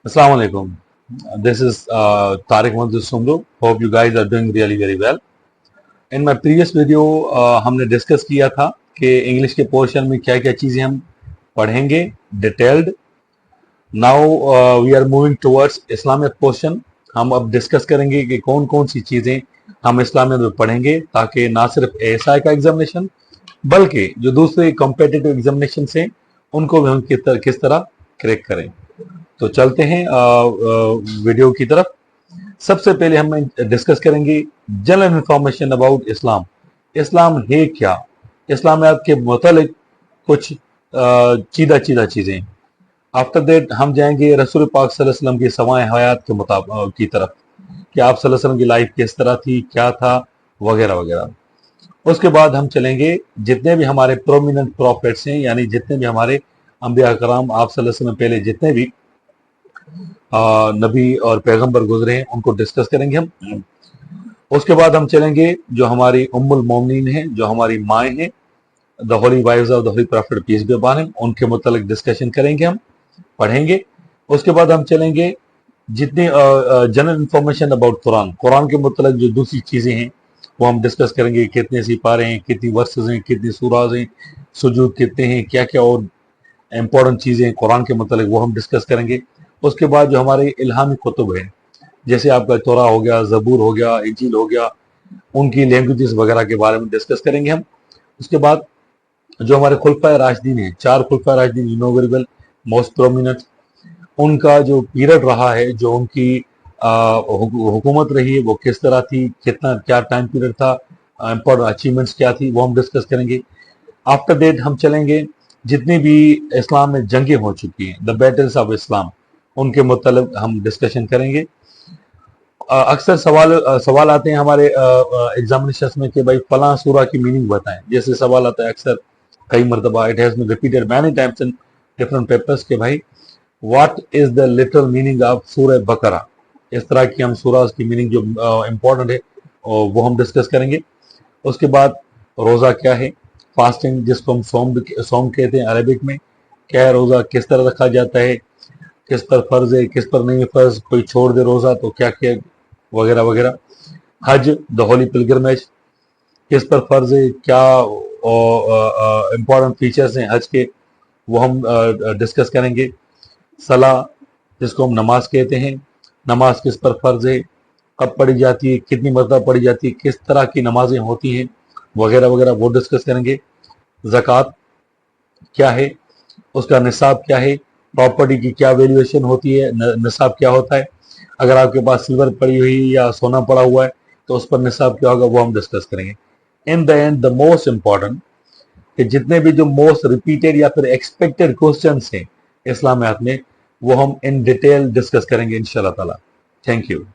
Assalamu alaikum. This is Tariq Manzoor Sumru. Hope you guys are doing really very well. In my previous video हमने discuss किया था कि English के portion में क्या क्या चीज़ें हम पढ़ेंगे detailed. Now we are moving towards Islamic portion. हम अब डिस्कस करेंगे कि कौन कौन सी चीज़ें हम इस्लामिक में पढ़ेंगे ताकि ना सिर्फ एएसआई का एग्जामिनेशन बल्कि जो दूसरे कॉम्पिटिटिव एग्जामिनेशन हैं उनको भी हम किस तरह क्रैक करें. तो चलते हैं वीडियो की तरफ. सबसे पहले हम डिस्कस करेंगे जनरल इंफॉर्मेशन अबाउट इस्लाम. इस्लाम है क्या, इस्लामियात के मुतालिक कुछ चीदा चीज़ें. आफ्टर दैट हम जाएंगे रसूल पाक सल्लल्लाहु अलैहि वसल्लम की सवाए हयात के मुताबिक की तरफ कि आप सल्लल्लाहु अलैहि वसल्लम की लाइफ किस तरह थी, क्या था, वगैरह वगैरह. उसके बाद हम चलेंगे जितने भी हमारे प्रोमिनेंट प्रॉफिट्स हैं, यानी जितने भी हमारे अंबिया कराम आप सल्लल्लाहु अलैहि वसल्लम पहले जितने भी नबी और पैगंबर गुजरे हैं उनको डिस्कस करेंगे हम. उसके बाद हम चलेंगे जो हमारी उम्मुल मोमिनीन हैं, जो हमारी माएँ हैं, the holy wives of the holy prophet peace be upon him, उनके मुतालिक डिस्कशन करेंगे, हम पढ़ेंगे. उसके बाद हम चलेंगे जितनी general information about Quran, Quran के मुतालिक जो दूसरी चीज़ें हैं वो हम डिस्कस करेंगे. कितने सिपारे हैं, कितनी वर्सेस हैं, कितनी सूराज हैं, सुजूद कितने हैं, क्या क्या और इम्पोर्टेंट चीज़ें हैं कुरान के मुतालिक वो हम डिस्कस करेंगे. उसके बाद जो हमारे इल्हामी कुतुब हैं जैसे आपका तौरा हो गया, ज़बूर हो गया, इंजील हो गया, उनकी लैंग्वेजेस वगैरह के बारे में डिस्कस करेंगे हम. उसके बाद जो हमारे खुलफाए राशिदीन हैं, 4 खुलफाए राशिदीन इनॉग्रेबल मोस्ट प्रोमिनेंट, उनका जो पीरियड रहा है, जो उनकी हुकूमत रही है वो किस तरह थी, कितना क्या टाइम पीरियड था, इम्पोर्टेंट अचीवमेंट्स क्या थी, वो हम डिस्कस करेंगे. आफ्टर दैट हम चलेंगे जितनी भी इस्लाम में जंगें हो चुकी हैं, द बैटल्स ऑफ इस्लाम, उनके मुतालिक हम डिस्कशन करेंगे. अक्सर सवाल आते हैं हमारे एग्जामिनेशन में कि भाई फलां सूरा की मीनिंग बताएं. जैसे सवाल आता है अक्सर कई मरतबा, it has been repeated many times in different papers कि भाई what is the literal meaning of Surah Baqarah. इस तरह की हम सूरा की मीनिंग जो इम्पोर्टेंट है वो हम डिस्कस करेंगे. उसके बाद रोज़ा क्या है, फास्टिंग जिसको हम सोम कहते हैं अरबिक में, क्या है रोज़ा, किस तरह रखा जाता है, किस पर फर्ज है, किस पर नहीं फर्ज, कोई छोड़ दे रोज़ा तो क्या क्या, वगैरह वगैरह. हज द होली पिलग्रिमेज, किस पर फर्ज है, क्या इम्पोर्टेंट फीचर्स हैं हज के, वो हम डिस्कस करेंगे. सला जिसको हम नमाज कहते हैं, नमाज किस पर फर्ज है, कब पढ़ी जाती है, कितनी मरतबा पढ़ी जाती है, किस तरह की नमाजें होती हैं, वगैरह वगैरह वो डिस्कस करेंगे. ज़कात क्या है, उसका निसाब क्या है, प्रॉपर्टी की क्या वैल्यूएशन होती है, निसाब क्या होता है, अगर आपके पास सिल्वर पड़ी हुई या सोना पड़ा हुआ है तो उस पर निसाब क्या होगा, वो हम डिस्कस करेंगे. In the end the most important कि जितने भी जो मोस्ट रिपीटेड या फिर एक्सपेक्टेड क्वेश्चंस हैं इस्लामियात में वो हम इन डिटेल डिस्कस करेंगे इंशाल्लाह ताला. Thank you.